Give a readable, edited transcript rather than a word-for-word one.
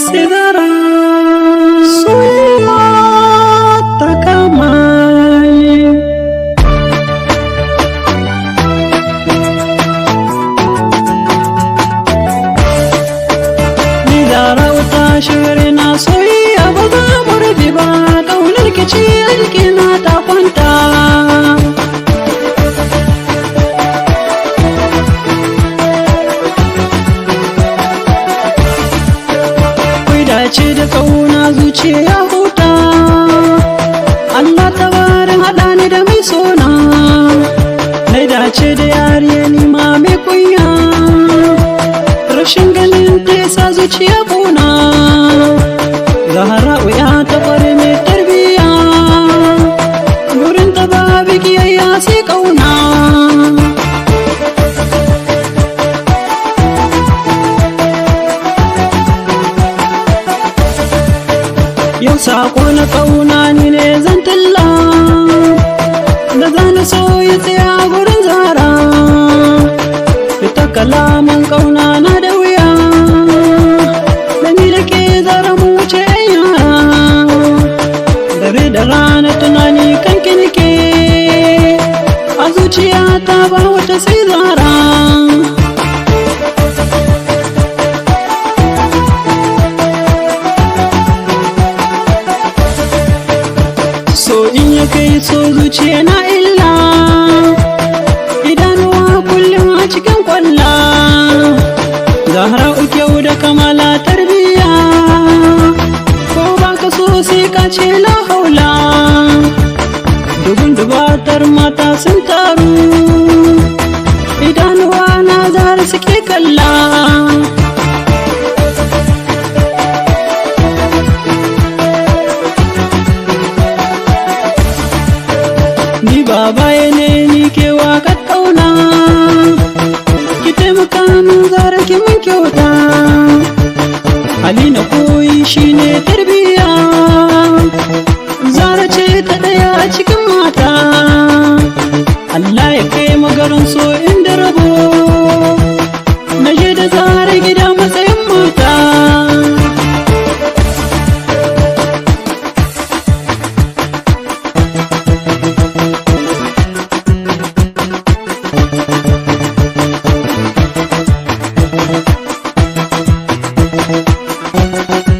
Sidara soyayya ta kama ni da rauta shiri na soyayya ba za mu rabe ba ƙaunar ki ce alkina ta kwanta dace da kauna zuciya huta Allah tabarin haɗa ni da mai sona na dace da yariya ni ma mai kunya rashin ganin ta yasa zuciya kuna Zahra ya ta kware mai tarbiya gurin ta babu kiyayya sai kauna yau sako na kauna ni ne zan talla da zana so ya tsaya gurin Zahra fita kalaman kauna na da wuya da ni da ke Zahra mu wuce yara dare da rana tunani kanki nake a zuciyata ba wata sai Zahra so in ya kai so zuciya na illa idanuwa kullum a cikin kwalla Zahra kyau da kamala tarbiya ko baka so sai ka ce la haula dubun dubatar mata sun taru idanuwa na Zahra suke kalla ni babaye ne ni ke waƙar ƙauna ki taimaka min Zahra ki mun kyauta hali na koyi shine tarbiya Zahra ce ta ɗaya a cikin mata Allah ya kai magarin so inda rabo na je da Zahra gida matsayin mata Thank you.